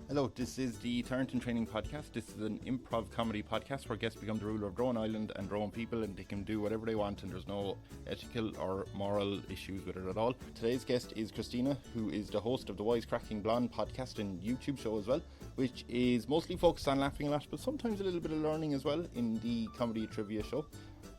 Hello, this is the Tyrant Training Podcast. This is an improv comedy podcast where guests become the ruler of their own island and their own people, and they can do whatever they want, and there's no ethical or moral issues with it at all. Today's guest is Christina, who is the host of the Wisecracking Blonde podcast and YouTube show as well, which is mostly focused on laughing a lot, but sometimes a little bit of learning as well in the comedy trivia show.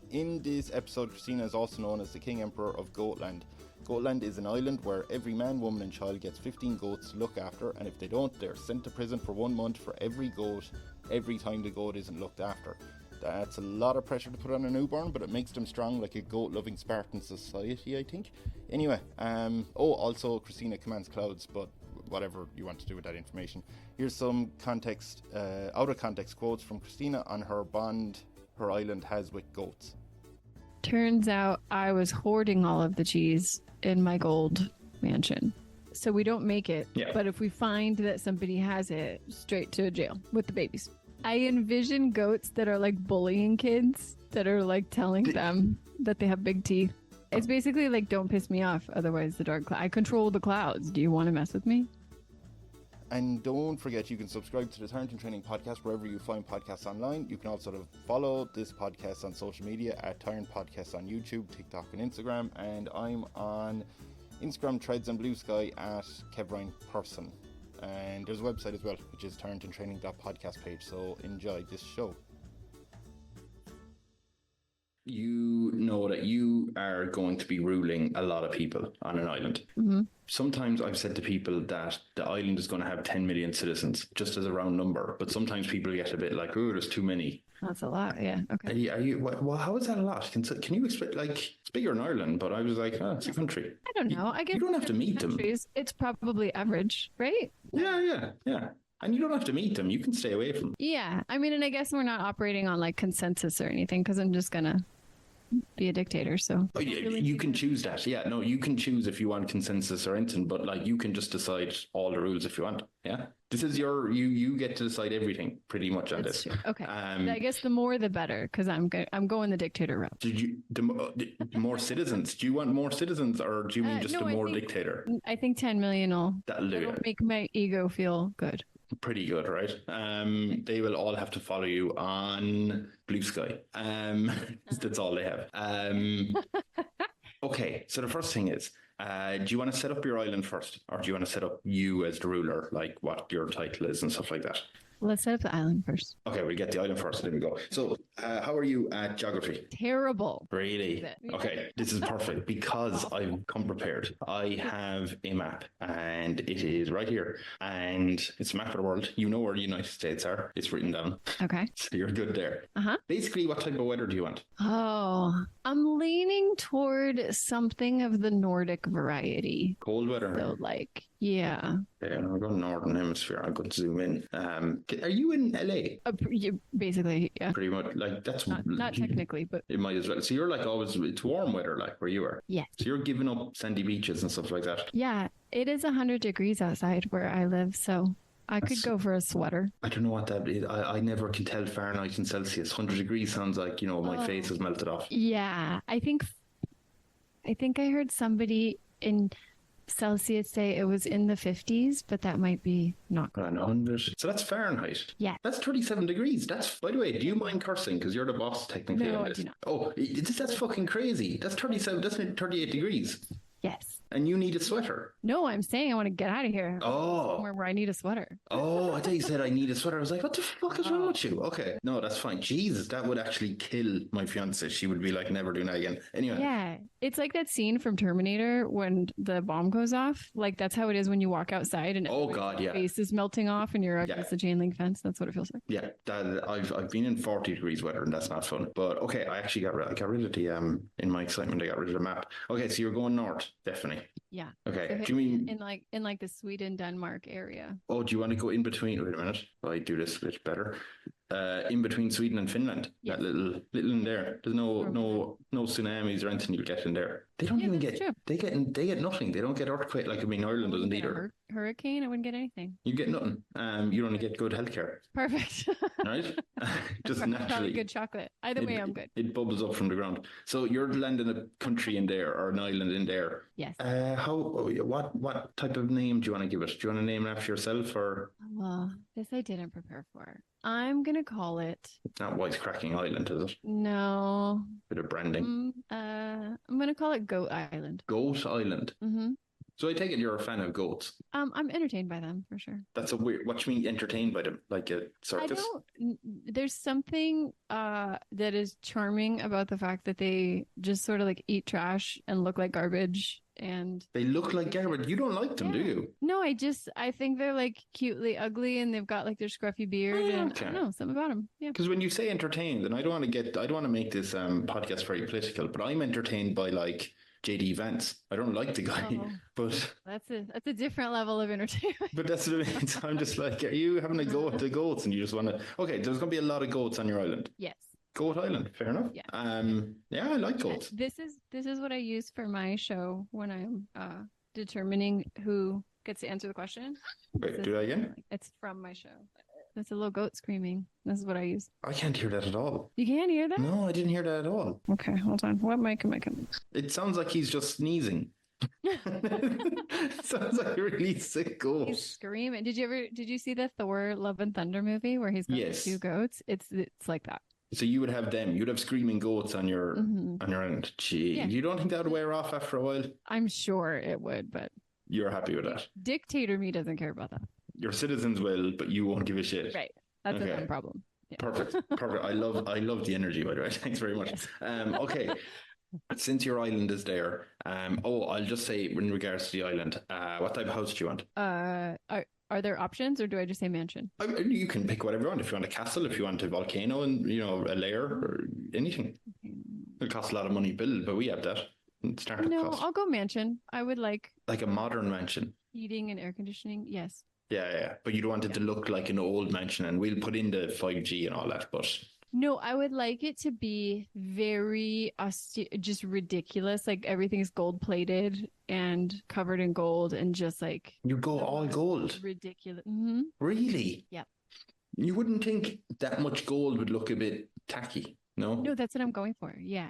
In this episode, Christina is also known as the King Emperor of Goatland. Goatland is an island where every man, woman and child gets 15 goats to look after, and if they don't, they're sent to prison for 1 month for every goat, every time the goat isn't looked after. That's a lot of pressure to put on a newborn, but it makes them strong like a goat-loving Spartan society, I think. Anyway, also Christina commands clouds, but whatever you want to do with that information. Here's some context, out-of-context quotes from Christina on her bond her island has with goats. Turns out I was hoarding all of the cheese in my gold mansion. So we don't make it, but if we find that somebody has it, straight to jail with the babies. I envision goats that are like bullying kids, that are like telling them that they have big teeth. It's basically like, don't piss me off, otherwise the dark cloud. I control the clouds. Do you want to mess with me? And don't forget, you can subscribe to the Tyrant Training Podcast wherever you find podcasts online. You can also follow this podcast on social media at Tyrant Podcast on YouTube, TikTok and Instagram. And I'm on Instagram, Threads and Blue Sky at KevRyanPerson. And there's a website as well, which is tyrantandtraining.podcast page. So enjoy this show. You know that you are going to be ruling a lot of people on an island. Mm-hmm. Sometimes I've said to people that the island is going to have 10 million citizens, just as a round number. But sometimes people get a bit like, oh, there's too many. That's a lot, yeah. Okay. Are you well, how is that a lot? Can you explain? Like, it's bigger than Ireland, but I was like, it's a country. I don't know. I guess you don't have to meet them. It's probably average, right? Yeah. And you don't have to meet them. You can stay away from them. Yeah. I mean, and I guess we're not operating on like consensus or anything, because I'm just going to be a dictator, so you can choose that. You can choose if you want consensus or anything, but like you can just decide all the rules if you want. This is you get to decide everything pretty much on this. True. Okay. I guess the more the better, because I'm going the dictator route. The more citizens? Do you want more citizens, or do you mean just more dictator? I think 10 million that'll make my ego feel good. Pretty good, right? They will all have to follow you on Blue Sky. That's all they have. Okay, so the first thing is, do you want to set up your island first, or do you want to set up you as the ruler, like what your title is and stuff like that? Let's set up the island first. Okay, we'll get the island first. There we go. So, how are you at geography? Terrible. Really? Okay, this is perfect because I've come prepared. I have a map, and it is right here. And it's a map of the world. You know where the United States are. It's written down. Okay. So you're good there. Uh-huh. Basically, what type of weather do you want? Oh, I'm leaning toward something of the Nordic variety. Cold weather? So, like, yeah. Yeah, I'll go Northern Hemisphere. I'll go to zoom in. Are you in LA? Basically, yeah. Pretty much, like that's not technically, but it might as well. So you're like always, it's warm weather, like where you are. Yeah. So you're giving up sandy beaches and stuff like that. Yeah, it is 100 degrees outside where I live, so I could go for a sweater. I don't know what that is. I never can tell Fahrenheit and Celsius. 100 degrees sounds like, my face has melted off. Yeah, I think I heard somebody in Celsius say it was in the 50s, but that might be not good. 100. So that's Fahrenheit. Yeah. That's 37 degrees. That's, by the way, do you mind cursing? Because you're the boss technically. No, on I this. do not. Oh, that's fucking crazy. That's 37. That's 38 degrees. Yes. And you need a sweater. No, I'm saying I want to get out of here. Oh. Somewhere where I need a sweater. Oh, I thought you said I need a sweater. I was like, what the fuck is wrong with you? Okay. No, that's fine. Jesus, that would actually kill my fiance. She would be like, never doing that again. Anyway. Yeah. It's like that scene from Terminator when the bomb goes off. Like, that's how it is when you walk outside and your face is melting off and you're against the chain link fence. That's what it feels like. Yeah. I've been in 40 degrees weather and that's not fun. But okay, I actually got rid of the, in my excitement, I got rid of the map. Okay, so you're going north, definitely. Yeah. Okay. So do you mean in like the Sweden, Denmark area? Oh, do you want to go in between? Wait a minute. I do this a bit better. In between Sweden and Finland. Yeah. That little in there. There's no tsunamis or anything you'll get in there. They don't even get true. they get nothing. They don't get earthquake like Ireland doesn't either. Hurricane, I wouldn't get anything. You get nothing. You only get good healthcare. Perfect. Right? Just naturally. Probably good chocolate. Either way, I'm good. It bubbles up from the ground. So you're landing a country in there or an island in there. Yes. What type of name do you want to give it? Do you want to name it after yourself or? Well, this I didn't prepare for. I'm gonna call it. Not Wisecracking Island, is it? No. Bit of branding. I'm gonna call it Goat Island. Goat Island. Mm-hmm. So I take it you're a fan of goats. I'm entertained by them for sure. That's a weird. What do you mean entertained by them? Like a circus? There's something that is charming about the fact that they just sort of like eat trash and look like garbage, and they look like garbage. You don't like them, do you? No, I think they're like cutely ugly, and they've got like their scruffy beard, and I don't know, something about them. Yeah. Because when you say entertained, and I don't want to make this podcast very political, but I'm entertained by like JD Vance. I don't like the guy, but that's a different level of entertainment. But that's what it means. I'm just like, are you having a go at the goats and you just want to? Okay, there's going to be a lot of goats on your island. Yes. Goat Island, fair enough. Yeah. Yeah, I like goats. This is what I use for my show when I'm determining who gets to answer the question. Wait, do that again? It's from my show. That's a little goat screaming. This is what I use. I can't hear that at all. You can't hear that? No, I didn't hear that at all. Okay, hold on. What mic am I coming? It sounds like he's just sneezing. It sounds like a really sick goat. He's screaming. Did you see the Thor Love and Thunder movie where he's got two goats? It's like that. So you would have them. You'd have screaming goats on your end. Gee, you don't think that would wear off after a while? I'm sure it would, but you're happy with that. Dictator me doesn't care about that. Your citizens will, but you won't give a shit. Right. That's a non-problem. Yeah. Perfect. I love the energy, by the way. Thanks very much. Yes. Okay. Since your island is there, I'll just say in regards to the island, what type of house do you want? Are there options, or do I just say mansion? You can pick whatever you want. If you want a castle, if you want a volcano, and a lair or anything. It'll cost a lot of money to build, but we have that. Cost. I'll go mansion. I would like a modern mansion. Heating and air conditioning. Yes. Yeah. But you don't want it to look like an old mansion, and we'll put in the 5G and all that, but... No, I would like it to be very just ridiculous. Like everything's gold plated and covered in gold, and just like... You go all gold? Ridiculous. Mm-hmm. Really? Yeah. You wouldn't think that much gold would look a bit tacky? No, that's what I'm going for. Yeah.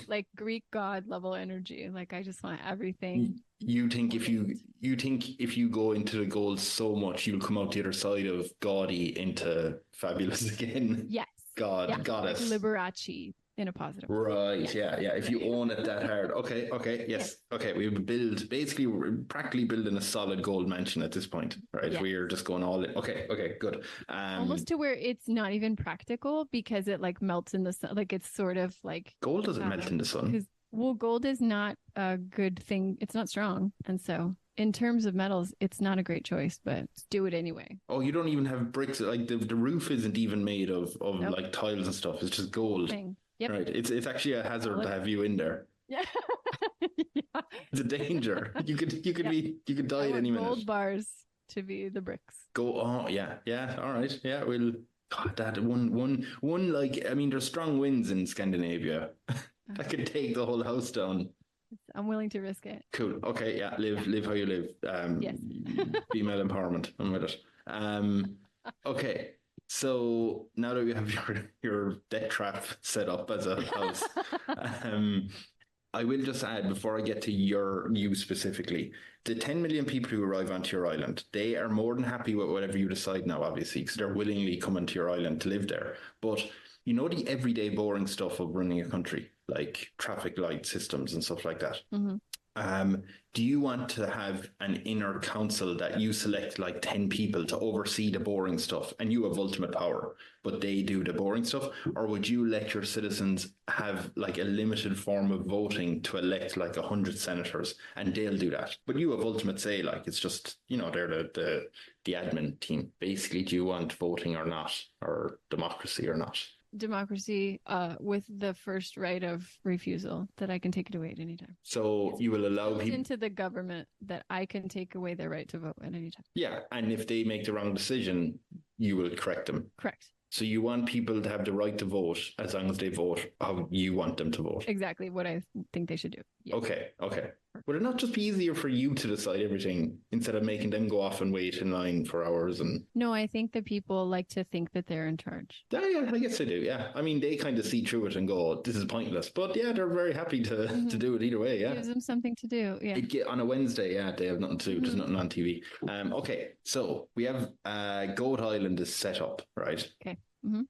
Like Greek god level energy. Like I just want everything. You think if you go into the gold so much, you'll come out the other side of gaudy into fabulous again? Yes. Goddess. Like Liberace in a positive way. Right. Yeah. If you own it that hard. Okay. Yes. Okay. We're practically building a solid gold mansion at this point, right? Yes. We're just going all in. Okay. Good. Almost to where it's not even practical because it like melts in the sun. Like it's sort of like gold doesn't melt in the sun. Well, gold is not a good thing. It's not strong, and so in terms of metals, it's not a great choice, but do it anyway. Oh, you don't even have bricks. Like the roof isn't even made of like tiles and stuff. It's just gold. Yep. Right. It's actually a hazard to have you in there. Yeah. It's a danger. You could die at any minute. Gold bars to be the bricks. Oh yeah. All right. Yeah. We'll. God, that one. Like I mean, there's strong winds in Scandinavia. That could take the whole house down. I'm willing to risk it. Cool. Okay. Yeah. Live how you live. Yes. Female empowerment. I'm with it. Okay. So now that we have your death trap set up as a house, I will just add before I get to you specifically, the 10 million people who arrive onto your island, they are more than happy with whatever you decide now, obviously, because they're willingly coming to your island to live there. But you know the everyday boring stuff of running a country, like traffic light systems and stuff like that. Mm-hmm. Do you want to have an inner council that you select like 10 people to oversee the boring stuff and you have ultimate power, but they do the boring stuff? Or would you let your citizens have like a limited form of voting to elect like 100 senators and they'll do that? But you have ultimate say, like it's just, they're the admin team. Basically, do you want voting or not, or democracy or not? Democracy with the first right of refusal, that I can take it away at any time. So you will allow people into the government that I can take away their right to vote at any time. Yeah, and if they make the wrong decision, you will correct them. Correct. So you want people to have the right to vote as long as they vote how you want them to vote. Exactly what I think they should do. Yes. Okay. Perfect. Would it not just be easier for you to decide everything instead of making them go off and wait in line for hours? And No, I think that people like to think that they're in charge. yeah, I guess they do. Yeah, I mean, they kind of see through it and go, "This is pointless." But yeah, they're very happy to do it either way. Yeah, Gives them something to do. Yeah. On a Wednesday, yeah, they have nothing to do. There's nothing on TV. Okay, so we have Goat Island is set up, right? Okay.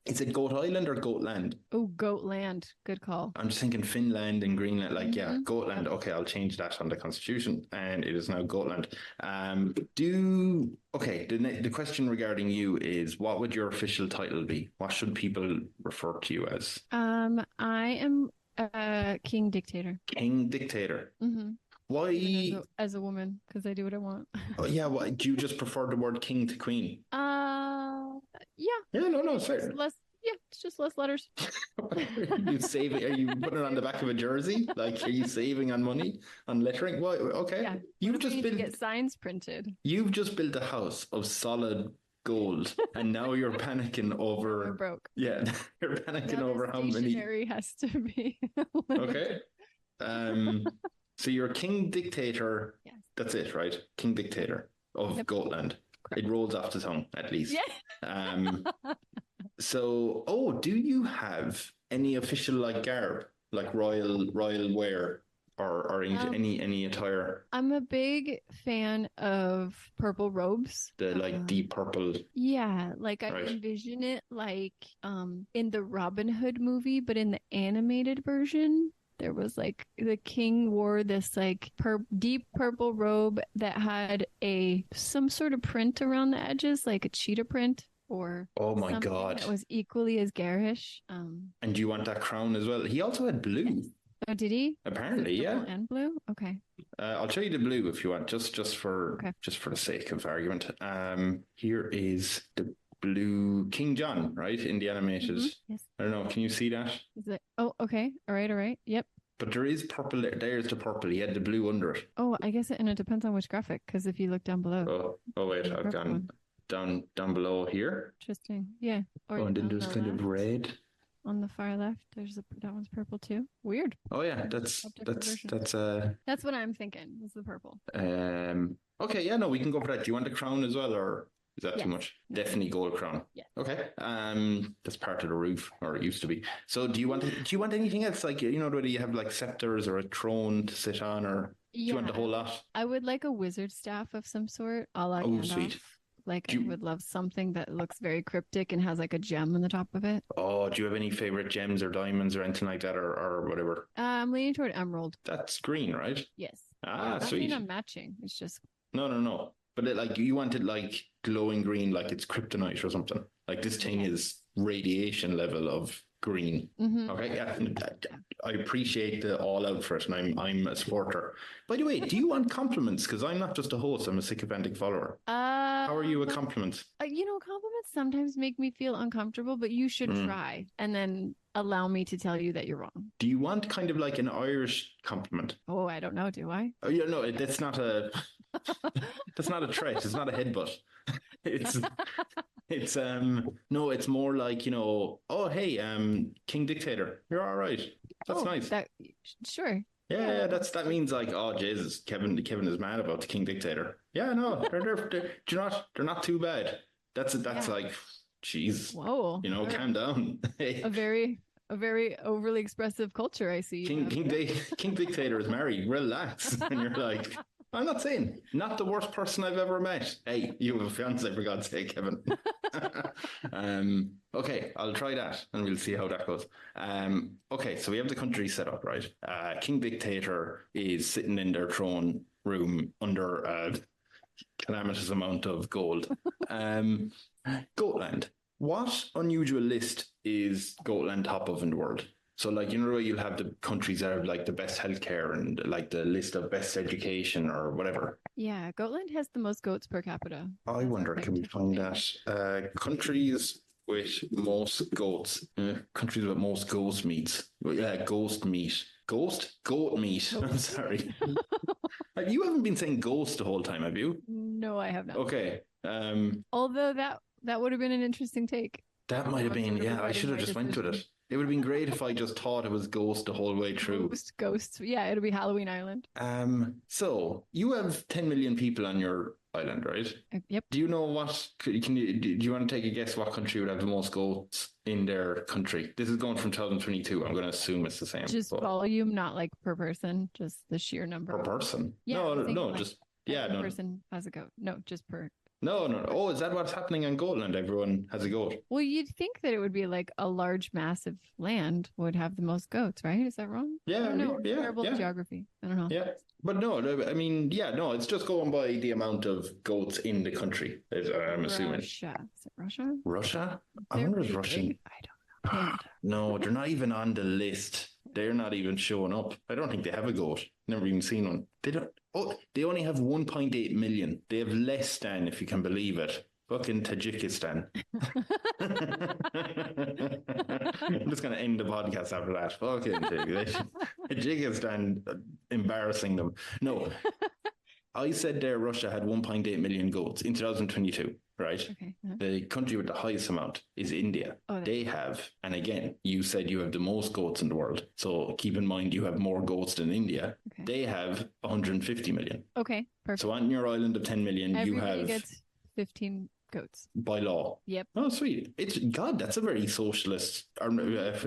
Is it Goat Island or Goatland? Oh, Goatland. Good call. I'm just thinking Finland and Greenland. Like, yeah, Goatland. Okay, I'll change that on the constitution, and it is now Goatland. The question regarding you is, what would your official title be? What should people refer to you as? I am King Dictator. King Dictator. Mm-hmm. Why? As a woman, because I do what I want. Oh yeah. Why do you just prefer the word king to queen? Yeah. Yeah. No. It's fair. It's just less letters. Are you saving? Are you putting it on the back of a jersey? Like, are you saving on money on lettering? Why? Okay. Yeah. You've just built to get signs printed. You've just built a house of solid gold, and now you're panicking over. We're broke. Yeah, you're panicking over how many. Stationery has to be. Okay. So you're King Dictator. Yes. That's it, right? King Dictator of Goatland. Correct. It rolls off the tongue, at least. Yeah. So, do you have any official garb, like royal wear, or any attire? I'm a big fan of purple robes. The deep purple. Yeah, I envision it in the Robin Hood movie, but in the animated version. There was the king wore this deep purple robe that had some sort of print around the edges, like a cheetah print or oh my god, that was equally as garish. And do you want that crown as well? He also had blue. Oh, did he? Apparently, yeah. And blue. Okay. I'll show you the blue if you want, just for the sake of argument. Here is the blue King John, right, in the animated. Yes. I don't know. Can you see that? Is it? Oh, okay. All right. Yep. But there is purple. There's the purple. He had the blue under it. Oh, I guess it depends on which graphic. Because if you look down below. Oh wait, I've gone down below here. Interesting. Yeah. And then there's kind of red. On the far left, that one's purple too. Weird. Oh yeah, that's what I'm thinking. Is the purple. Okay, yeah, no, we can go for that. Do you want the crown as well, or is that too much? No. Definitely gold crown. Yeah. Okay. That's part of the roof, or it used to be. So do you want anything else? Whether you have scepters or a throne to sit on, or do you want the whole lot? I would like a wizard staff of some sort. Sweet. I would love something that looks very cryptic and has a gem on the top of it. Oh, do you have any favorite gems or diamonds or anything like that, or whatever? I'm leaning toward emerald. That's green, right? Yes. Sweet. I'm matching. It's just no. But you want it glowing green, like it's kryptonite or something. This thing is radiation level of green. Mm-hmm. Okay, yeah. I appreciate the all out for it, and I'm a supporter. By the way, do you want compliments? Because I'm not just a host; I'm a sycophantic follower. How are you with compliments? Compliments sometimes make me feel uncomfortable, but you should try, and then allow me to tell you that you're wrong. Do you want kind of an Irish compliment? Oh, I don't know. Do I? Oh, yeah, no, that's not a. That's not a threat. It's not a headbutt. It's no, it's more oh hey, King Dictator, you're all right. That's nice. Sure. Yeah, that means oh Jesus, Kevin is mad about the King Dictator. Yeah, no, they're not too bad. That's jeez. Whoa. Calm down. A very overly expressive culture, I see. King Dictator is married. Relax, and you're I'm not saying not the worst person I've ever met. Hey, you have a fiance, for God's sake, Kevin. Okay, I'll try that and we'll see how that goes. Okay, so we have the country set up, right? King Dictator is sitting in their throne room under a calamitous amount of gold. Goatland. What unusual list is Goatland top of in the world? So, you'll have the countries that have the best healthcare and the list of best education or whatever. Yeah, Goatland has the most goats per capita. I wonder, can we find that? Countries with most goats. Countries with most ghost meats. Yeah, ghost meat. Goat meat. I'm sorry. You haven't been saying ghost the whole time, have you? No, I have not. Okay. Although that would have been an interesting take. That might have been, yeah. I should have just went with it. It would have been great if I just thought it was Ghost the whole way through. Ghosts. Yeah, it'll be Halloween Island. So you have 10 million people on your island, right? Yep. Do you know what? Do you want to take a guess what country would have the most goats in their country? This is going from 2022. I'm going to assume it's the same. Just volume, not like per person, just the sheer number. Per person? Yeah, no, like just yeah, no. Person has a goat. No, just per. No. Oh, is that what's happening on Goatland? Everyone has a goat. Well, you'd think that it would be like a large, massive land would have the most goats, right? Is that wrong? Yeah, terrible geography. I don't know. Yeah, but no, I mean, no, it's just going by the amount of goats in the country. I'm assuming. Russia. Is it Russia? Russia? I wonder if Russia. I don't know. No, they're not even on the list. They're not even showing up. I don't think they have a goat. Never even seen one. They don't. Oh, they only have 1.8 million. They have less than, if you can believe it, fucking Tajikistan. I'm just going to end the podcast after that. Fucking Tajikistan, embarrassing them. No, I said there Russia had 1.8 million goats in 2022. Right. Okay. The country with the highest amount is India. Oh, they have, and again, you said you have the most goats in the world. So keep in mind you have more goats than India. Okay. They have 150 million. Okay, perfect. So on your island of 10 million, everybody gets 15 goats. By law. Yep. Oh, sweet. That's a very socialist, communist,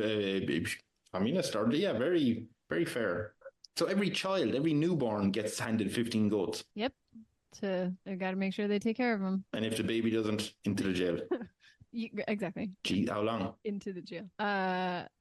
or very, very fair. So every newborn gets handed 15 goats. Yep. They got to make sure they take care of them. And if the baby doesn't, into the jail. Exactly. Gee, how long? Into the jail.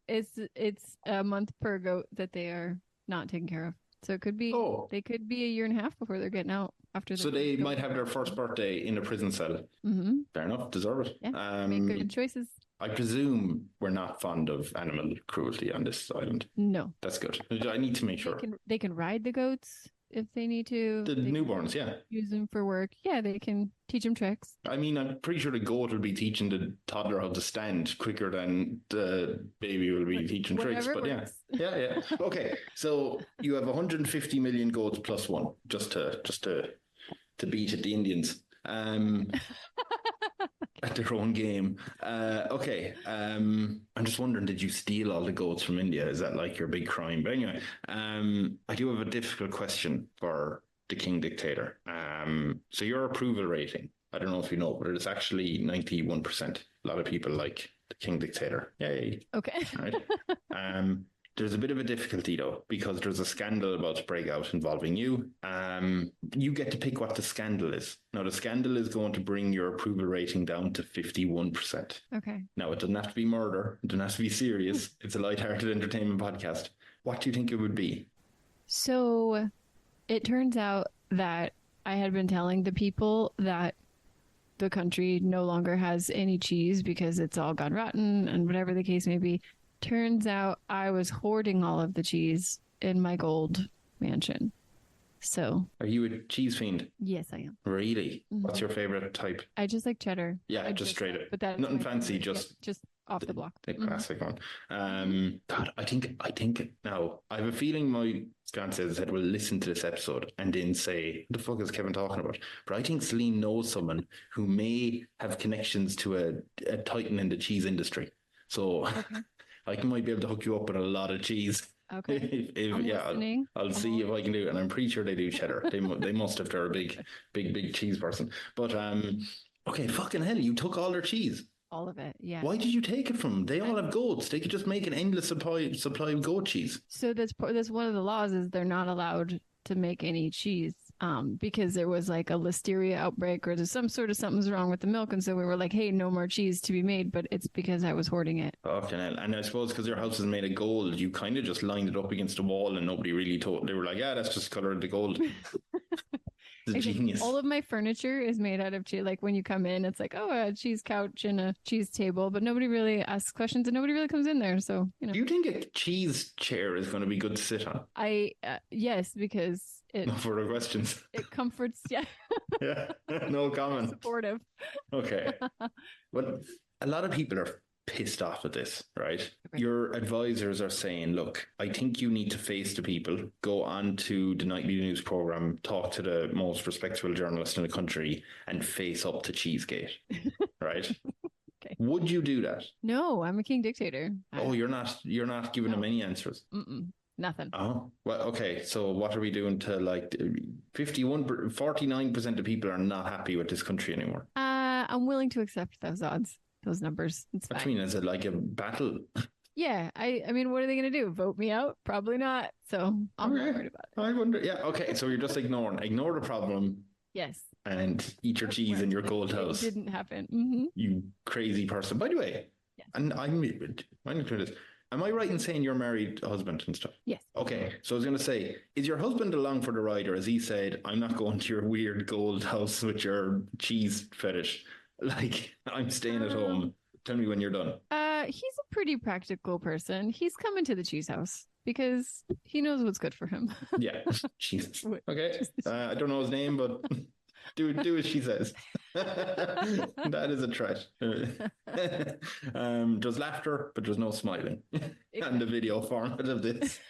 It's a month per goat that they are not taken care of. So it could be. They could be a year and a half before they're getting out. So they might have their first birthday in a prison cell. Mm-hmm. Fair enough. Deserve it. Yeah. Make good choices. I presume we're not fond of animal cruelty on this island. No. That's good. I need to make sure. They can ride the goats if they need to. The newborns, yeah. Use them for work. Yeah, they can teach them tricks. I mean, I'm pretty sure the goat will be teaching the toddler how to stand quicker than the baby will be teaching tricks. But works. Yeah. Okay, so you have 150 million goats plus one, just to beat at the Indians. At their own game. Okay. I'm just wondering, did you steal all the goats from India? Is that like your big crime? But anyway, I do have a difficult question for the King Dictator. So your approval rating, I don't know if you know, but it's actually 91%. A lot of people like the King Dictator. Yay. Okay. Right. There's a bit of a difficulty though, because there's a scandal about to break out involving you. You get to pick what the scandal is. Now, the scandal is going to bring your approval rating down to 51%. Okay. Now, it doesn't have to be murder. It doesn't have to be serious. It's a lighthearted entertainment podcast. What do you think it would be? So it turns out that I had been telling the people that the country no longer has any cheese because it's all gone rotten and whatever the case may be. Turns out I was hoarding all of the cheese in my gold mansion. So. Are you a cheese fiend? Yes, I am. Really? Mm-hmm. What's your favorite type? I just like cheddar. Yeah, just straight up. But that nothing fancy, just off the block. The classic one. God, I think now I have a feeling my fiance will listen to this episode and then say, what the fuck is Kevin talking about? But I think Celine knows someone who may have connections to a titan in the cheese industry. So I might be able to hook you up with a lot of chease. Okay. I'll see if I can do it, and I'm pretty sure they do cheddar. They must if they're a big cheese person. But okay, fucking hell, you took all their cheese. All of it, yeah. Why did you take it from them? They all have goats. They could just make an endless supply of goat cheese. So that's one of the laws is they're not allowed to make any cheese. Because there was like a listeria outbreak or there's some sort of something's wrong with the milk. And so we were like, hey, no more cheese to be made, but it's because I was hoarding it. Fucking hell. And I suppose because your house is made of gold, you kind of just lined it up against the wall and nobody really told. They were like, yeah, that's just the color of the gold. Genius. All of my furniture is made out of cheese. Like when you come in, it's like, oh, a cheese couch and a cheese table, but nobody really asks questions and nobody really comes in there. So, Do you think a cheese chair is going to be good to sit on? Yes, because no further questions. It comforts. Yeah. Yeah. No comment. Supportive. Okay. But a lot of people are pissed off at this, right? Your advisors are saying, look, I think you need to face the people, go on to the nightly news program, talk to the most respectable journalist in the country and face up to Cheesegate, right? Okay. Would you do that? No, I'm a king dictator. Oh, you're not giving them any answers. Nothing. Oh, well, okay. So what are we doing to like 49% of people are not happy with this country anymore? I'm willing to accept those odds, those numbers. It's fine. I mean, is it like a battle? Yeah, I mean, what are they going to do? Vote me out? Probably not. So I'm not worried about it. I wonder. Yeah. Okay. So you're just ignore the problem. Yes. And eat your cheese in your gold house. It didn't happen. You crazy person. By the way, yes. And I'm included this. Am I right in saying you're married husband and stuff? Yes. Okay. So I was going to say, is your husband along for the ride, or has he said, I'm not going to your weird gold house with your cheese fetish? Like, I'm staying at home. Tell me when you're done. He's a pretty practical person. He's coming to the cheese house because he knows what's good for him. Yeah. Jesus. Okay. I don't know his name, but do as she says. That is a threat. There's laughter, but there's no smiling. And the video format of this.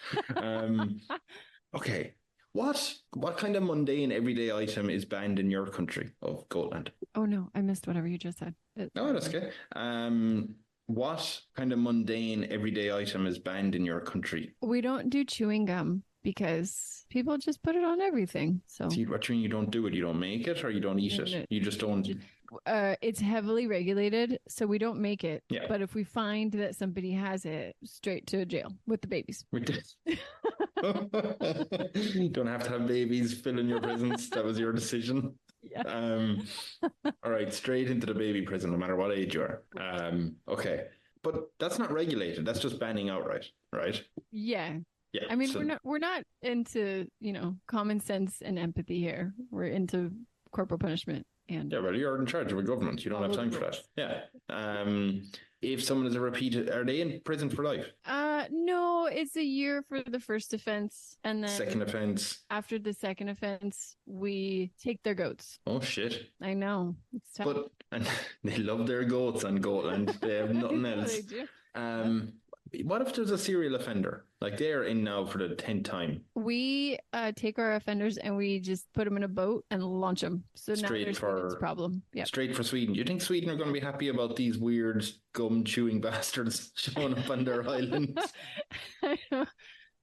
Okay. What kind of mundane everyday item is banned in your country of Goatland? Oh no, I missed whatever you just said. No, that's okay. What kind of mundane everyday item is banned in your country? We don't do chewing gum because people just put it on everything. So what do you mean you don't do it? You don't make it or you don't eat it? You just don't. It's heavily regulated, so we don't make it. Yeah. But if we find that somebody has it, straight to jail with the babies. You don't have to have babies fill in your prisons. That was your decision. Yeah. All right, straight into the baby prison, no matter what age you are. Okay, but that's not regulated. That's just banning outright, right? Yeah. Yeah. I mean, we're not into common sense and empathy here. We're into corporal punishment. And yeah, well, you're in charge of a government. You don't have time for that. Yeah. If someone is a repeated, are they in prison for life? No, it's a year for the first offense, and then second offense. After the second offense, we take their goats. Oh shit! I know, it's tough. But and they love their goats on Goatland. They have nothing else. They do. What if there's a serial offender? Like they're in now for the 10th time. We take our offenders and we just put them in a boat and launch them. So straight now there's Sweden's problem. Yeah. Straight for Sweden. Do you think Sweden are going to be happy about these weird gum chewing bastards showing up on their island?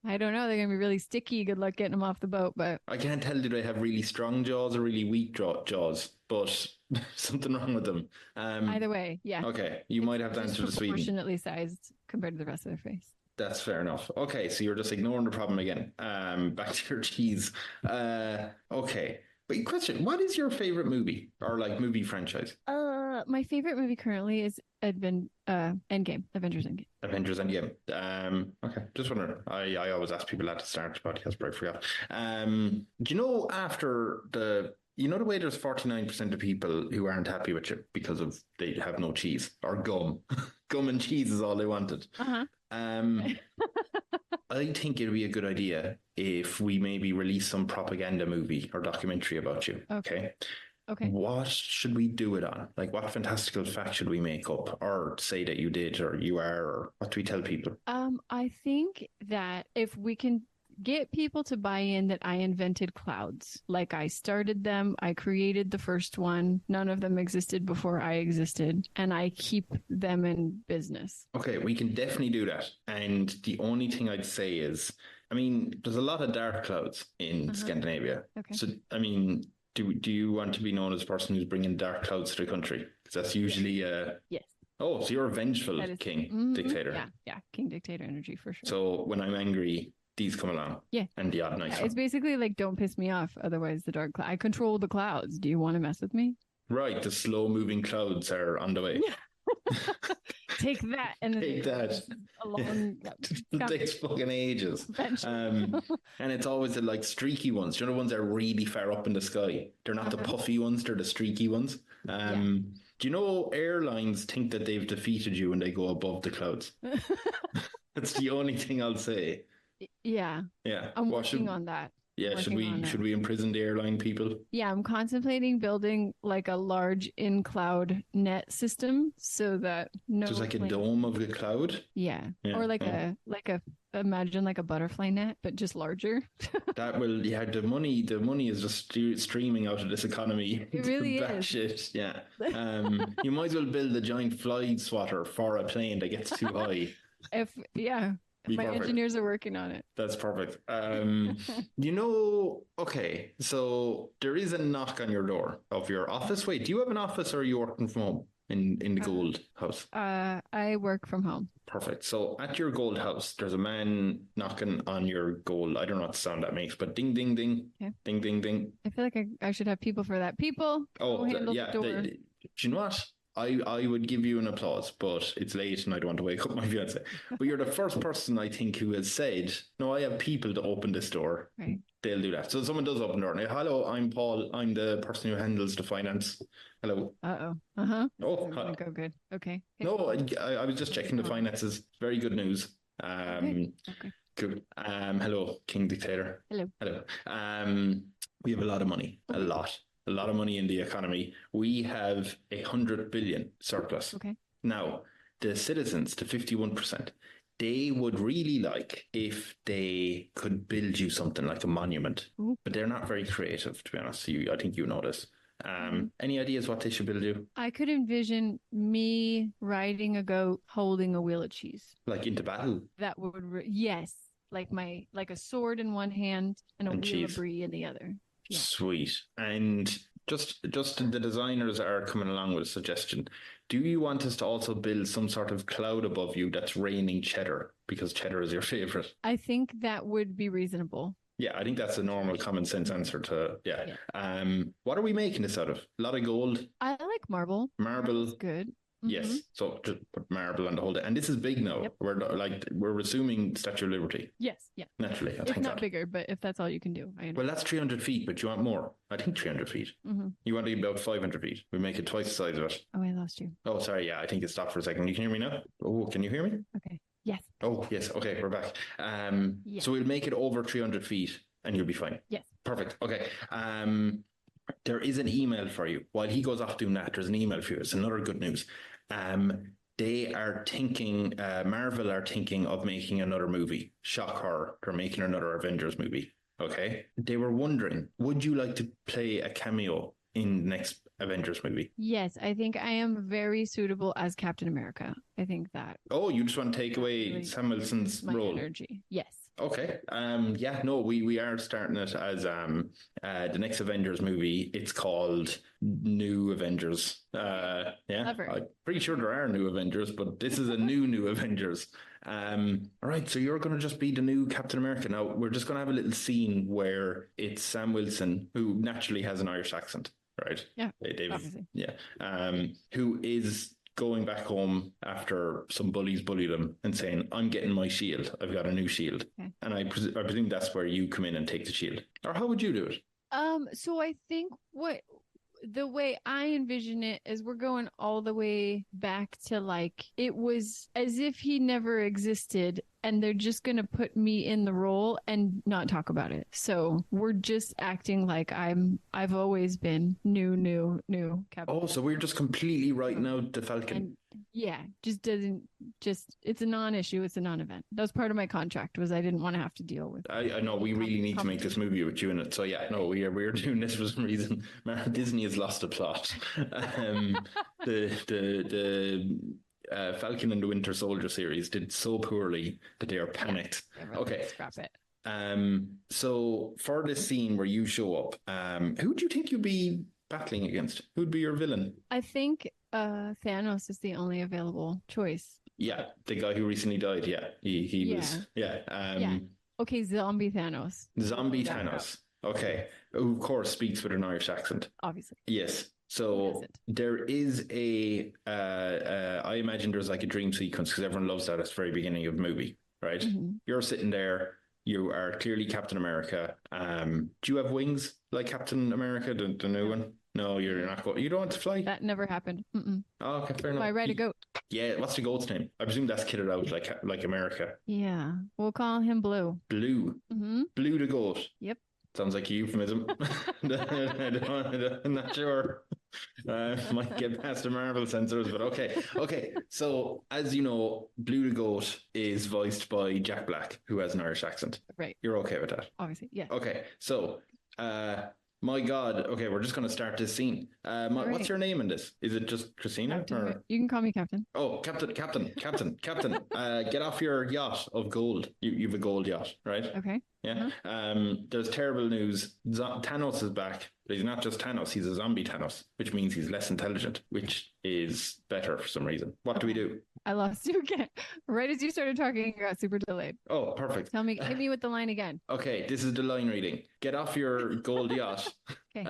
I don't know. They're going to be really sticky. Good luck getting them off the boat. But I can't tell, do they have really strong jaws or really weak jaws? But something wrong with them. Either way, yeah. Okay, you might have to answer to Sweden. Proportionately sized compared to the rest of their face. That's fair enough. Okay, so you're just ignoring the problem again. Back to your cheese. Okay. But question, what is your favorite movie or like movie franchise? My favorite movie currently is Endgame, Avengers Endgame. Avengers Endgame. Okay, just wondering. I always ask people that to start the podcast, but I forgot. Do you know after the way there's 49% of people who aren't happy with you because of they have no cheese or gum. Gum and cheese is all they wanted. Uh-huh. I think it'd be a good idea if we maybe release some propaganda movie or documentary about you. Okay. What should we do it on? Like, what fantastical fact should we make up or say that you did or you are, or what do we tell people? I think that if we can get people to buy in that I invented clouds. Like I started them, I created the first one. None of them existed before I existed, and I keep them in business. Okay, we can definitely do that. And the only thing I'd say is, I mean, there's a lot of dark clouds in Scandinavia. Okay. So, I mean, do you want to be known as a person who's bringing dark clouds to the country? Because that's usually yes. Oh, so you're a vengeful king dictator. Yeah, king dictator energy for sure. So when I'm angry, these come along. Yeah. And the odd nice one. It's basically like, don't piss me off. Otherwise, the dark cloud. I control the clouds. Do you want to mess with me? Right. The slow moving clouds are on the way. Take that. And take that. It takes fucking ages. And it's always the like streaky ones. You know, the ones that are really far up in the sky. They're not the puffy ones. They're the streaky ones. Do you know airlines think that they've defeated you when they go above the clouds? That's the only thing I'll say. Yeah. Yeah. I'm working on that. Yeah, should Working on we imprison the airline people? Yeah, I'm contemplating building like a large in-cloud net system so that no Just like a plane. dome of the cloud. Yeah. Yeah, Or yeah. like a imagine like a butterfly net, but just larger. That will, yeah, the money is just streaming out of this economy. It really is. Batshit, yeah. You might as well build a giant fly swatter for a plane that gets too high. Yeah, Be my perfect. engineers are working on it. That's perfect. Okay, so there is a knock on your door of your office. Wait, do you have an office or are you working from home in the gold house? I work from home. Perfect. So at your gold house, there's a man knocking on your gold. I don't know what sound that makes, but ding, ding, ding, Okay. ding, ding, ding. I feel like I should have people for that. People, Oh, go handle yeah. the door. Do you know what? I would give you an applause, but it's late and I don't want to wake up my fiance. But you're the first person I think who has said, no, I have people to open this door. Right. They'll do that. So someone does open the door. Now, hello, I'm Paul. I'm the person who handles the finance. Hello. Uh-oh. Uh-huh. Oh, Go good. Okay. no, I was just checking the finances. Very good news. Okay. Cool. Hello, King Dictator. Hello. Hello. We have a lot of money. A lot of money in the economy. We have 100 billion surplus. Okay. Now, the citizens, the 51%, they would really like if they could build you something like a monument, but they're not very creative, to be honest. I think you know this. Any ideas what they should build you? I could envision me riding a goat, holding a wheel of cheese. Like into battle? That would, yes, like a sword in one hand and a wheel cheese. of brie in the other. Yeah. Sweet. And just the designers are coming along with a suggestion. Do you want us to also build some sort of cloud above you that's raining cheddar because cheddar is your favorite? I think that would be reasonable. Yeah, I think that's a normal common sense answer to, yeah. What are we making this out of? A lot of gold? I like marble. Marble. That's good. Yes. So just put marble on the whole day. And this is big now. Yep. We're assuming Statue of Liberty. Yes. Yeah. Naturally. It's not bigger, but if that's all you can do. Well, that's 300 feet, but you want more. I think 300 feet. Mm-hmm. You want to be about 500 feet. We make it twice the size of it. Oh, I lost you. Oh, sorry. Yeah, I think it stopped for a second. You can hear me now? Oh, can you hear me? Okay. Yes. Oh, yes. Okay, we're back. So we'll make it over 300 feet and you'll be fine. Yes. Perfect. Okay. There is an email for you. While he goes off doing that, there's an email for you. It's another good news. They are thinking, Marvel are thinking of making another movie. Shock horror. They're making another Avengers movie. Okay. They were wondering, would you like to play a cameo in the next Avengers movie? Yes, I think I am very suitable as Captain America. I think that. Oh, you just want to take away Sam Wilson's role? Energy. Yes. Okay. We are starting it as the next Avengers movie. It's called New Avengers. Clever. I'm pretty sure there are new Avengers, but this is a new Avengers. All right, so you're going to just be the new Captain America. Now, we're just going to have a little scene where it's Sam Wilson, who naturally has an Irish accent, right? Yeah, obviously. Yeah. Who is going back home after some bullies bullied him and saying, I'm getting my shield. I've got a new shield. Okay. And I presume that's where you come in and take the shield. Or how would you do it? So I think the way I envision it is we're going all the way back to like it was as if he never existed and they're just going to put me in the role and not talk about it. So we're just acting like I've always been new Captain. Oh, so we're just completely writing out the Falcon. It's a non-issue. It's a non-event. That was part of my contract was I didn't want to have to deal with. I know we really need to make this movie with you in it. So yeah, no, we're doing this for some reason. Disney has lost the plot. The Falcon and the Winter Soldier series did so poorly that they are panicked. Yeah, okay, scrap it. So for this scene where you show up, who do you think you'd be battling against? Who'd be your villain? I think Thanos is the only available choice. Yeah, the guy who recently died. Yeah, he was. Yeah. Okay, zombie Thanos. Zombie Thanos. Okay, who of course speaks with an Irish accent. Obviously. Yes. So there is I imagine there's like a dream sequence because everyone loves that at the very beginning of the movie, right? Mm-hmm. You're sitting there. You are clearly Captain America. Do you have wings like Captain America, the new one? No, you're not going. You don't want to fly? That never happened. Mm-mm. Oh, okay, fair enough. I ride a goat. Yeah, what's the goat's name? I presume that's kitted out like America. Yeah, we'll call him Blue. Blue. Mm-hmm. Blue the goat. Yep. Sounds like a euphemism. I'm not sure. Might get past the Marvel censors, but okay. Okay, so as you know, Blue the Goat is voiced by Jack Black, who has an Irish accent. Right. You're okay with that? Obviously, yeah. Okay, so my God. Okay, we're just going to start this scene. What's your name in this? Is it just Christina? Captain, you can call me Captain. Oh, Captain. Get off your yacht of gold. You've a gold yacht, right? Okay. Yeah. There's terrible news. Thanos is back, but he's not just Thanos. He's a zombie Thanos, which means he's less intelligent, which is better for some reason. What do we do? I lost you again. Right as you started talking, you got super delayed. Oh, perfect. Hit me with the line again. Okay, this is the line reading. Get off your gold yacht. Okay.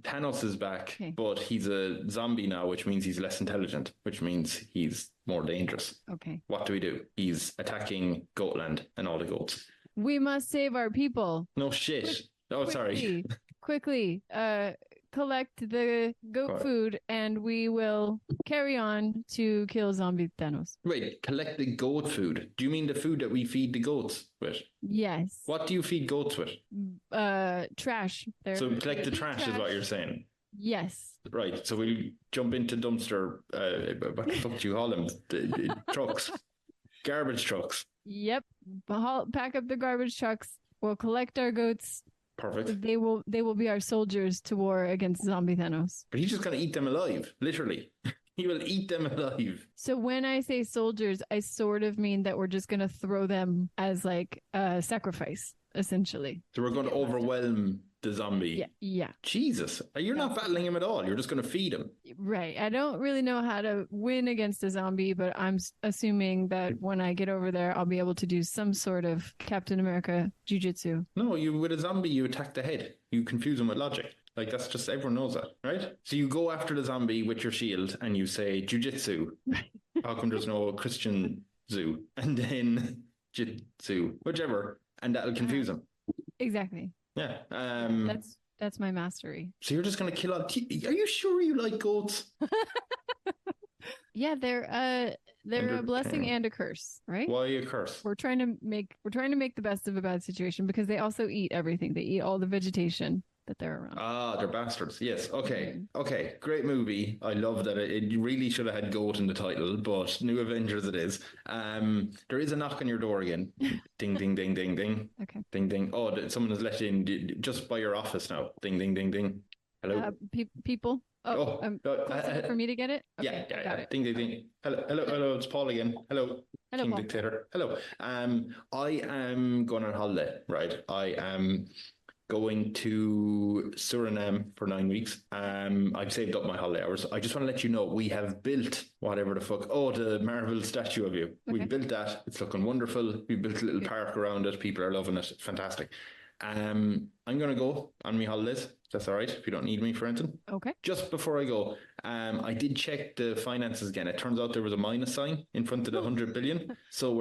Thanos is back, but he's a zombie now, which means he's less intelligent, which means he's more dangerous. Okay. What do we do? He's attacking Goatland and all the goats. We must save our people. No shit. Sorry. Quickly. Collect the goat food and we will carry on to kill zombie Thanos. Wait, collect the goat food. Do you mean the food that we feed the goats with? Yes. What do you feed goats with? Trash. So collect the trash is what you're saying? Yes. Right, so we'll jump into dumpster, what the fuck do you call them? Trucks. Garbage trucks. Yep. Pack up the garbage trucks. We'll collect our goats. Perfect. They will be our soldiers to war against zombie Thanos. But he's just going to eat them alive, literally. He will eat them alive. So when I say soldiers, I sort of mean that we're just going to throw them as like a sacrifice, essentially. So we're going to overwhelm the zombie. Yeah. Jesus. You're not battling him at all. You're just going to feed him. Right. I don't really know how to win against a zombie, but I'm assuming that when I get over there, I'll be able to do some sort of Captain America jiu-jitsu. No, with a zombie, you attack the head. You confuse him with logic. Like, that's just, everyone knows that, right? So you go after the zombie with your shield and you say, jiu-jitsu. How come there's no Christian zoo? And then jitsu, whichever. And that'll confuse him. Exactly. Yeah. That's my mastery. So you're just going to kill all... Are you sure you like goats? Yeah, they're a blessing and a curse, right? Why a curse? We're trying to make the best of a bad situation because they also eat everything. They eat all the vegetation that they're around. Ah, they're bastards. Yes. Okay. Okay. Great movie. I love that. It really should have had goat in the title, but New Avengers it is. There is a knock on your door again. Ding, ding, ding, ding, ding. Okay. Ding, ding. Oh, someone has let you in just by your office now. Ding, ding, ding, ding. Hello. People. For me to get it? Okay, yeah. Ding, ding, ding. Hello. It's Paul again. Hello. King Paul. Dictator. Hello. I am going on holiday, right? I am going to Suriname for 9 weeks. I've saved up my holiday hours. I just want to let you know we have built whatever the fuck. Oh, the Marvel statue of you. Okay. We built that. It's looking wonderful. We built a little park around it. People are loving it. Fantastic. I'm going to go on my holidays. That's all right if you don't need me for anything. Okay. Just before I go, I did check the finances again. It turns out there was a minus sign in front of the 100 billion. So we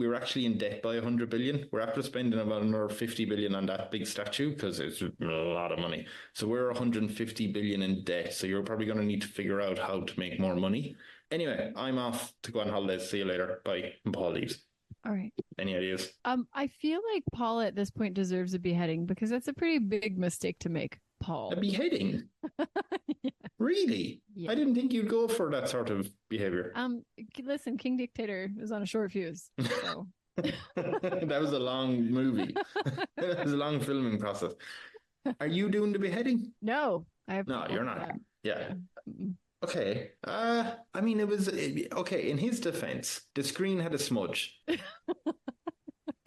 were actually in debt by 100 billion. We're after spending about another 50 billion on that big statue because it's a lot of money. So we're 150 billion in debt. So you're probably going to need to figure out how to make more money. Anyway, I'm off to go on holidays. See you later. Bye. And Paul leaves. All right. Any ideas? I feel like Paul at this point deserves a beheading because that's a pretty big mistake to make. Paul. A beheading? Yeah. Really? Yeah. I didn't think you'd go for that sort of behavior. Listen, King Dictator was on a short fuse. So. That was a long movie. It was a long filming process. Are you doing the beheading? No. No, you're not. That. Yeah. Okay. I mean, okay. In his defense, the screen had a smudge.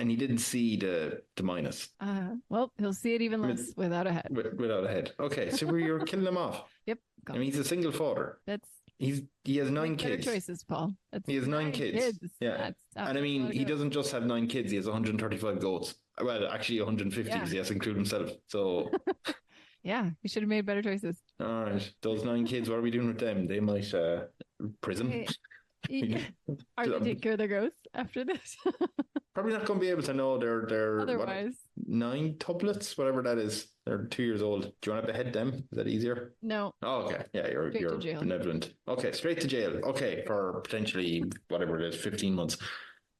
And he didn't see the minus. Well, he'll see it even less without a head. Without a head. Okay, so you're killing him off. Yep. I mean, he's a single father. He has 9 kids. Better choices, Paul. He has 9 kids. Yeah. And I mean, he doesn't just have 9 kids. He has 135 goats. Well, actually 150 if he has to include himself. So... Yeah, he should have made better choices. All right. Those 9 kids, what are we doing with them? They might prison. Are they take care of their goats after this? Probably not going to be able to know their otherwise 9 tuplets, whatever that is. They're 2 years old. Do you want to behead them? Is that easier? No. Oh, okay. Yeah, you're benevolent. Okay, straight to jail. Okay, for potentially whatever it is, 15 months.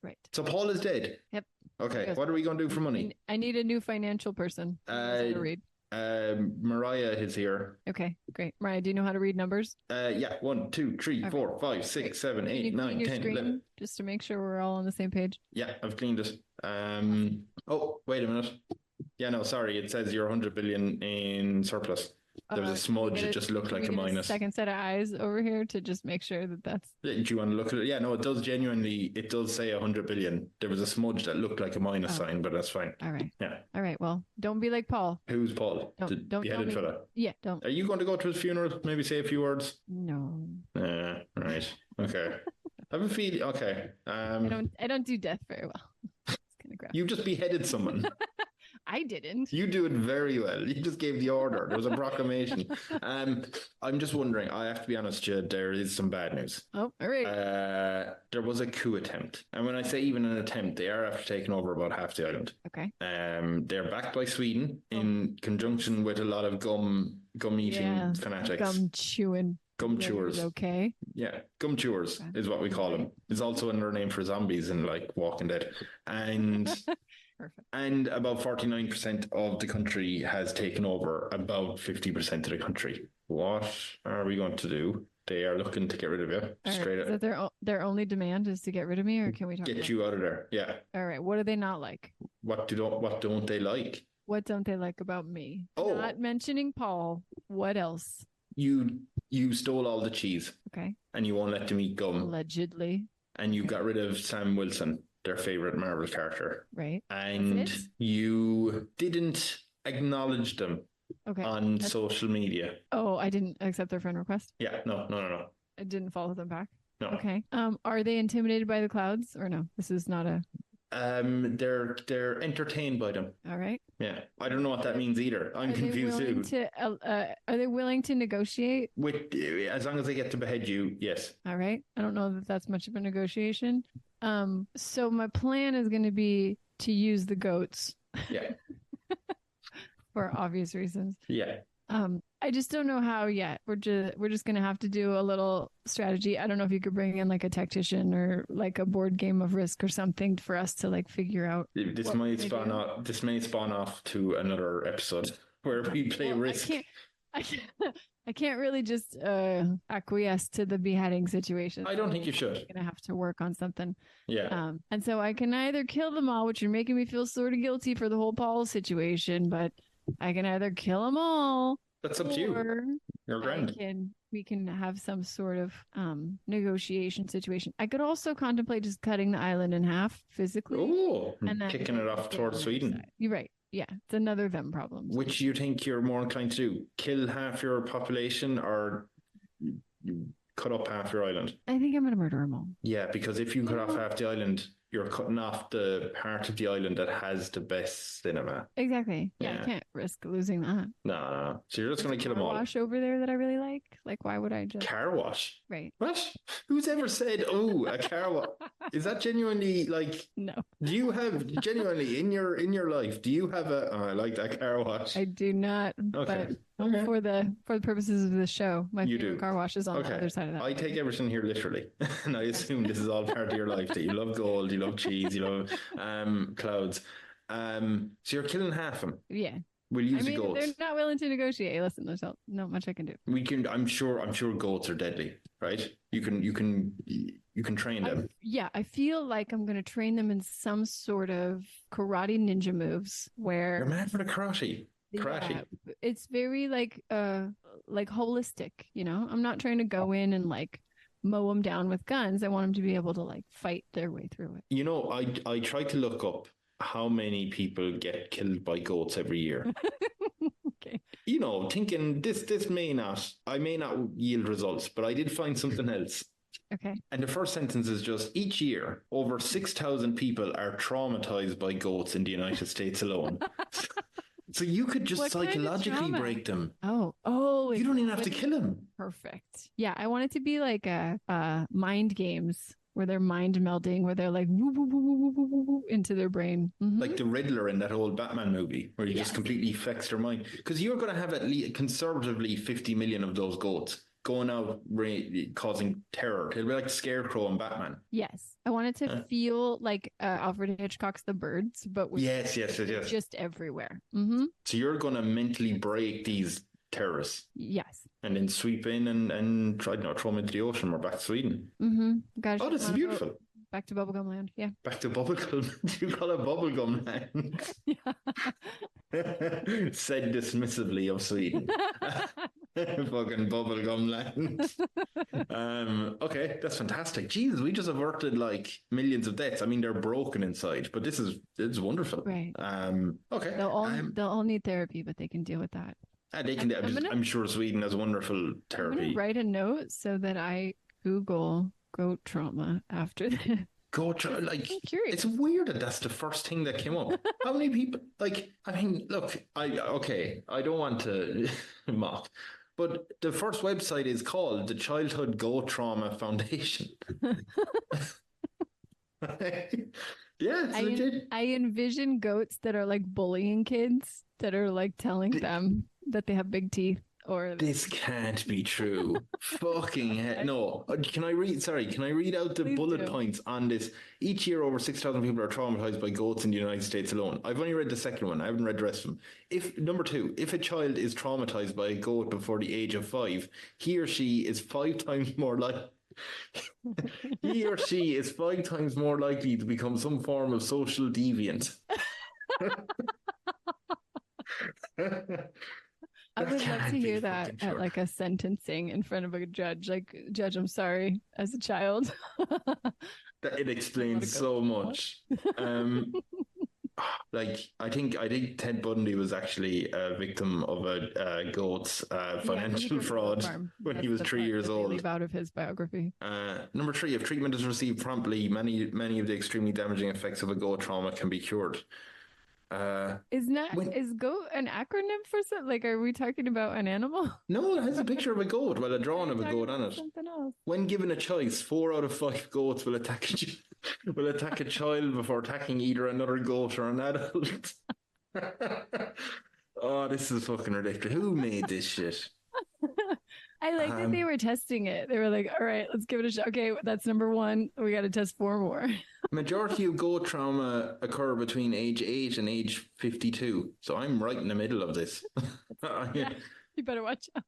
Right. So Paul is dead. Yep. Okay, what are we going to do for money? I need a new financial person. To read. Mariah is here. Okay, great. Mariah, do you know how to read numbers? Yeah. 1, 2, 3, 4, 5, 6, 7, 8, 9, 10, 11. Just to make sure we're all on the same page. Yeah, I've cleaned it. Oh, wait a minute. Yeah, no, sorry. It says you're 100 billion in surplus. There was a smudge. It just looked like a minus. Second set of eyes over here to just make sure that that's. Do you want to look at it? Yeah, no, it does genuinely. It does say 100 billion. There was a smudge that looked like a minus sign, but that's fine. All right. Yeah. All right. Well, don't be like Paul. Who's Paul? Don't beheaded fella. Yeah, don't. Are you going to go to his funeral? Maybe say a few words. No. Right. Okay. I have a feeling. Okay. I don't do death very well. It's kind of gross. You just beheaded someone. I didn't. You do it very well. You just gave the order. There was a proclamation. I'm just wondering, I have to be honest, Judd, there is some bad news. Oh, all right. There was a coup attempt. And when I say even an attempt, they are after taking over about half the island. Okay. They're backed by Sweden in conjunction with a lot of gum eating fanatics. Gum chewing. Gum chewers. Okay. Yeah, gum chewers is what we call them. It's also another name for zombies in like Walking Dead. And perfect. And about 49% of the country has taken over about 50% of the country. What are we going to do? They are looking to get rid of you. Straight up. So their only demand is to get rid of me, or can we talk get you out of there? Yeah. All right. What do they not like? What don't they like? What don't they like about me? Oh. Not mentioning Paul. What else? You stole all the cheese. Okay. And you won't let them eat gum. Allegedly. And you got rid of Sam Wilson, their favorite Marvel character. Right. And you didn't acknowledge them on social media. Oh, I didn't accept their friend request? Yeah. No. I didn't follow them back? No. Okay. Are they intimidated by the clouds or no? This is not a... They're entertained by them. All right. Yeah, I don't know what that means either. I'm confused too. Are they willing to negotiate? As long as they get to behead you, yes. All right. I don't know that that's much of a negotiation. So my plan is going to be to use the goats. Yeah. For obvious reasons. Yeah. I just don't know how yet. We're just going to have to do a little strategy. I don't know if you could bring in like a tactician or like a board game of Risk or something for us to like figure out. This may spawn off to another episode where we play Risk. I can't really just acquiesce to the beheading situation. I don't think you should. I'm gonna have to work on something. Yeah. And so I can either kill them all, which are making me feel sort of guilty for the whole Paul situation, but I can either kill them all. That's up to you. You're grand. We can have some sort of negotiation situation. I could also contemplate just cutting the island in half physically. Oh, and then kicking it off towards Sweden. You're right. Yeah, it's another them problem. Which you think you're more inclined to do? Kill half your population or cut up half your island? I think I'm going to murder them all. Yeah, because if you cut off half the island, you're cutting off the part of the island that has the best cinema. Exactly. Yeah, I can't risk losing that. No. So you're just going to kill them all. Car wash over there that I really like. Like, why would I just... Car wash? Right. What? Who's ever said, a car wash? Is that genuinely like... No. Do you have, genuinely, in your life, do you have I like that car wash? I do not. Okay. But for the purposes of the show, my favorite car wash is on the other side of that. I take everything here literally. And I assume this is all part of your life, that you love gold, you love cheese, you love clouds. So you're killing half of them. Yeah. We'll use the goats. They're not willing to negotiate. Listen, there's not much I can do. We can. I'm sure goats are deadly, right? You can train them. I feel like I'm going to train them in some sort of karate ninja moves where you're mad for the karate. Yeah, it's very like holistic. You know, I'm not trying to go in and like mow them down with guns. I want them to be able to like fight their way through it. You know, I tried to look up how many people get killed by goats every year. Okay. You know, thinking I may not yield results, but I did find something else. Okay. And the first sentence is just, each year, over 6,000 people are traumatized by goats in the United States alone. So you could just psychologically break them. Oh. You don't even have to kill them. Perfect. Yeah, I want it to be like a mind games where they're mind melding, where they're like woo, woo, woo, woo, woo, woo, woo, into their brain. Mm-hmm. Like the Riddler in that old Batman movie, where you just completely flex their mind. Because you're going to have at least conservatively 50 million of those goats. going out causing terror. It'll be like Scarecrow and Batman. Yes. I want it to feel like Alfred Hitchcock's The Birds, but with yes. just everywhere. So you're going to mentally break these terrorists. Yes. And then sweep in and try, throw them into the ocean. We're back to Sweden. Gosh, oh, this is beautiful. Back to Bubblegum Land. Yeah. Back to Bubblegum. You call it Bubblegum Land. Yeah. Said dismissively of Sweden. Fucking Bubblegum Land. Okay, that's fantastic. Jesus, we just averted like millions of deaths. I mean, they're broken inside, but it's wonderful. Right. Okay. They'll all need therapy, but they can deal with that. They can. I'm sure Sweden has wonderful therapy. I'm gonna write a note so that I Google goat trauma after this. Like, it's weird that that's the first thing that came up. How many people, like, I mean, look, I don't want to mock, but the first website is called the Childhood Goat Trauma Foundation. Yeah, it's legit. I envision goats that are like bullying kids, that are like telling them that they have big teeth. Or this can't be true. Fucking hell. No. Can I read out the bullet points on this? Each year, over 6,000 people are traumatized by goats in the United States alone. I've only read the second one. I haven't read the rest of them. Number 2, if a child is traumatized by a goat before the age of 5, he or she is 5 times more likely. He or she is 5 times more likely to become some form of social deviant. I would love to hear that at like a sentencing in front of a judge. Like, Judge, I'm sorry, as a child. It explains so much. Like, I think Ted Bundy was actually a victim of a goat's financial fraud when he was 3 years old. Leave out of his biography. Number 3, if treatment is received promptly, many of the extremely damaging effects of a goat trauma can be cured. Is goat an acronym for something? Like, are we talking about an animal? No, it has a picture of a goat, a drawing of a goat on it. Something else. When given a choice, 4 out of 5 goats will attack a child before attacking either another goat or an adult. Oh, this is fucking ridiculous. Who made this shit? I like that they were testing it. They were like, all right, let's give it a shot. Okay, that's number 1. We got to test 4 more. Majority of goat trauma occur between age 8 and age 52. So I'm right in the middle of this. Yeah, you better watch out.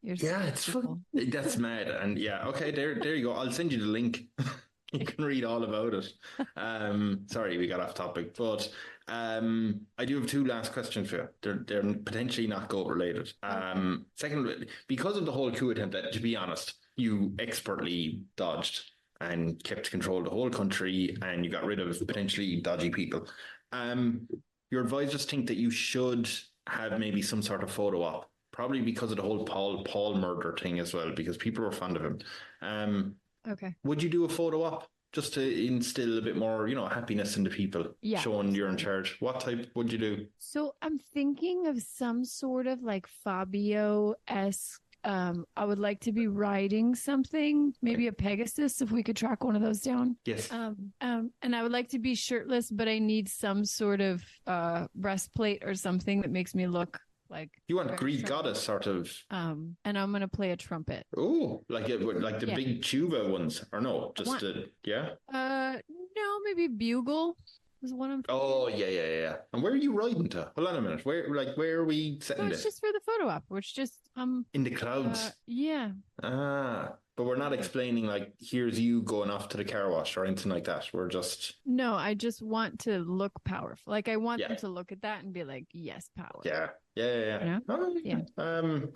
That's mad. And yeah, okay, there you go. I'll send you the link. You can read all about it. Sorry, we got off topic, but I do have 2 last questions for you. They're potentially not goat related. Second, because of the whole coup attempt, that, to be honest, you expertly dodged and kept control of the whole country, and you got rid of potentially dodgy people. Your advisors think that you should have maybe some sort of photo op, probably because of the whole Paul murder thing as well, because people were fond of him. Okay. Would you do a photo op just to instill a bit more, happiness into people, showing you're in charge? What type would you do? So I'm thinking of some sort of like Fabio-esque. I would like to be riding something, maybe a Pegasus, if we could track one of those down. Yes. And I would like to be shirtless, but I need some sort of breastplate or something that makes me look like you want Greek goddess sort of. And I'm gonna play a trumpet. Oh, like the big tuba ones, or no? Just no, maybe bugle was one of them. Oh yeah. And where are you riding to? Hold on a minute. Where are we setting this? It's just for the photo op. It's just in the clouds. Yeah. But we're not explaining like here's you going off to the car wash or anything like that. We're just I just want to look powerful. Like I want them to look at that and be like, yes, power. Yeah.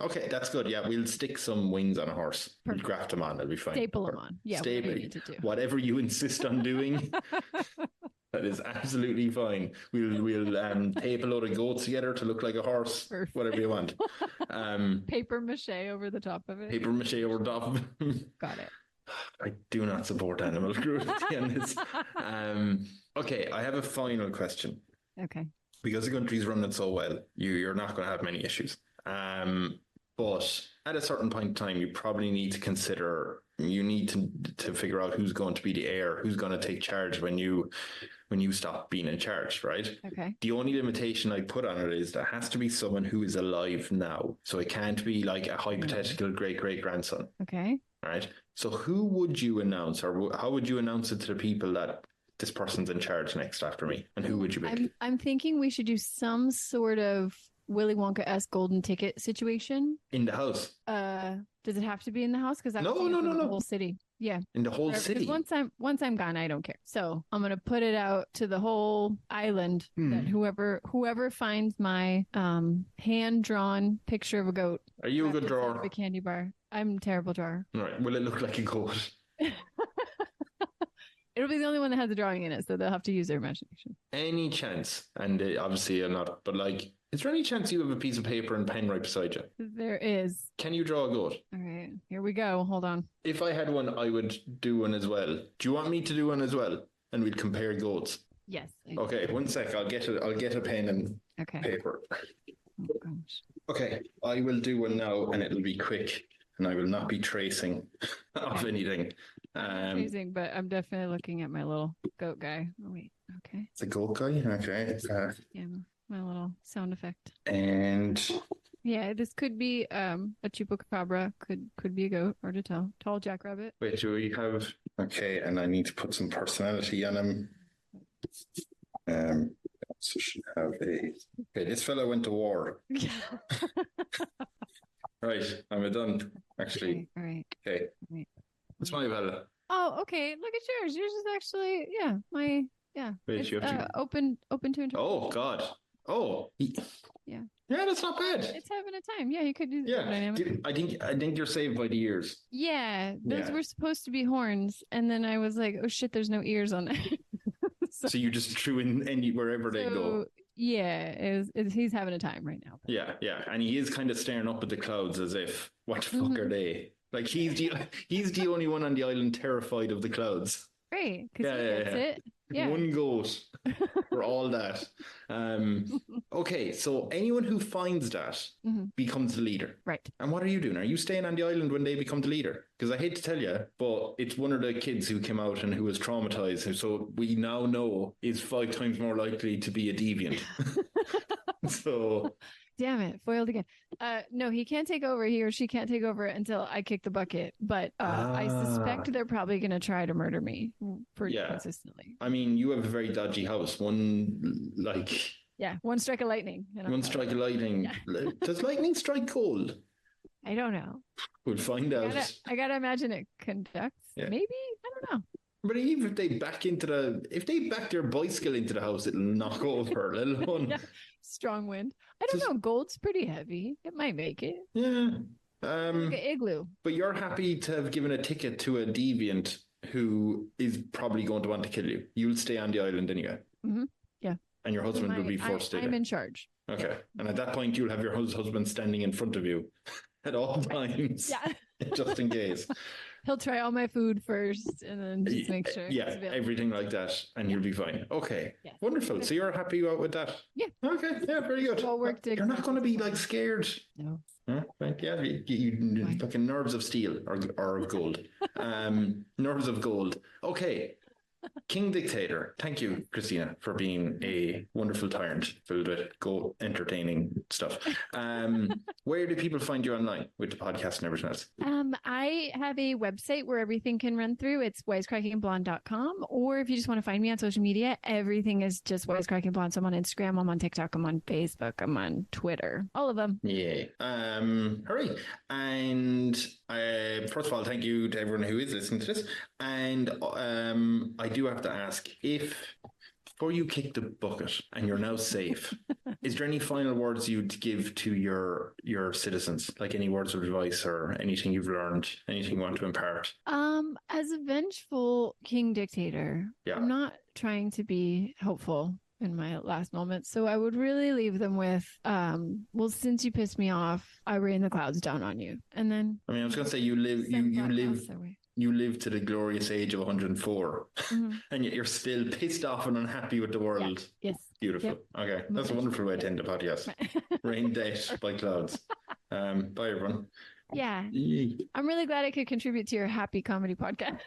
Okay, that's good. Yeah, we'll stick some wings on a horse. Perfect. We'll graft them on. It'll be fine. Staple them on. Yeah, staple. Whatever you insist on doing. That is absolutely fine. We'll tape a load of goats together to look like a horse. Perfect. Whatever you want. Paper mache over the top of it. Paper mache over the top of it. Got it. I do not support animal cruelty on this. Okay, I have a final question. Okay. Because the country's running so well, you're not going to have many issues. But at a certain point in time, you probably need to consider, you need to figure out who's going to be the heir, who's going to take charge when you when you stop being in charge, right? Okay. The only limitation I put on it is there has to be someone who is alive now. So it can't be like a hypothetical great-great-grandson. Okay. Right. So who would you announce, or how would you announce it to the people that this person's in charge next after me? And who would you pick? I'm thinking we should do some sort of Willy Wonka-esque golden ticket situation. In the house? Does it have to be in the house? Because No. The whole city. Yeah. In the whole city. Once I'm gone, I don't care. So I'm gonna put it out to the whole island that whoever finds my hand-drawn picture of a goat. Are you a good drawer? Of a candy bar. I'm a terrible drawer. Right. Will it look like a goat? It'll be the only one that has a drawing in it, so they'll have to use their imagination. Any chance? And obviously you're not, but like, is there any chance you have a piece of paper and pen right beside you? There is. Can you draw a goat? All right, here we go. Hold on. If I had one, I would do one as well. Do you want me to do one as well? And we'd compare goats. Yes. Okay, 1 sec. I'll get a pen and paper. Oh gosh. Okay, I will do one now, and it'll be quick, and I will not be tracing of anything. Amazing, but I'm definitely looking at my little goat guy. Oh wait, okay. It's a goat guy. Okay. Yeah, my little sound effect. And yeah, this could be a chupacabra, could be a goat, hard to tell. Tall jackrabbit. Wait, do we have? Okay, and I need to put some personality on him. So should have a. Okay, this fellow went to war. Right, I'm done. Actually. All right. Okay. Right. What's my fella? Oh, okay. Look at yours. Yours is actually Wait, it's, you have to... open to interpretation. Oh God. Oh. Yeah. Yeah, that's not bad. It's having a time. Yeah, you could do that. Yeah, I think you're saved by the ears. Yeah, those were supposed to be horns, and then I was like, oh shit, there's no ears on there. So you just threw in wherever they go. Yeah, he's having a time right now. Yeah, and he is kind of staring up at the clouds as if, what the fuck are they? Like he's the only one on the island terrified of the clouds. Right, because he gets it. Yeah. One goat for all that. Okay, so anyone who finds that becomes the leader. Right. And what are you doing? Are you staying on the island when they become the leader? Because I hate to tell you, but it's one of the kids who came out and who was traumatized. So we now know is 5 times more likely to be a deviant. So... Damn it, foiled again. No, he can't take over. He or she can't take over until I kick the bucket. But I suspect they're probably going to try to murder me pretty consistently. I mean, you have a very dodgy house. One strike of lightning. One strike of lightning. Yeah. Does lightning strike cold? I don't know. We'll find out. I gotta imagine it conducts. Yeah. Maybe, I don't know. But even if they back their bicycle into the house, it'll knock over. Let alone strong wind. I don't know. Gold's pretty heavy. It might make it. Yeah. Like an igloo. But you're happy to have given a ticket to a deviant who is probably going to want to kill you. You'll stay on the island anyway. Mm-hmm. Yeah. And your husband will be forced to. I'm in charge. Okay. And at that point, you'll have your husband standing in front of you at all times. Yeah. Just in case. He'll try all my food first and then just make sure. Yeah, everything like that. And you'll be fine. Okay. Yeah. Wonderful. So you're happy with that? Yeah. Okay. Yeah, very good. Well worked. You're not going to be like scared. No. Huh? Right. Yeah. You fucking nerves of steel or of gold. Nerves of gold. Okay. King Dictator. Thank you, Christina, for being a wonderful tyrant filled with entertaining stuff. Where do people find you online with the podcast and everything else? I have a website where everything can run through. It's wisecrackingblonde.com. Or if you just want to find me on social media, everything is just wisecrackingblonde. So I'm on Instagram, I'm on TikTok, I'm on Facebook, I'm on Twitter, all of them. Yeah. Hooray. And first of all, thank you to everyone who is listening to this. And I do have to ask, if before you kick the bucket and you're now safe, is there any final words you'd give to your citizens? Like any words of advice or anything you've learned, anything you want to impart? As a vengeful king dictator, I'm not trying to be hopeful in my last moments. So I would really leave them with, well, since you pissed me off, I rain the clouds down on you. And then I was gonna say you live to the glorious age of 104, and yet you're still pissed off and unhappy with the world. Yeah. Yes. Beautiful. Yep. Okay. That's a wonderful way to end the podcast. Rain death by clouds. Bye everyone. Yeah. I'm really glad I could contribute to your happy comedy podcast.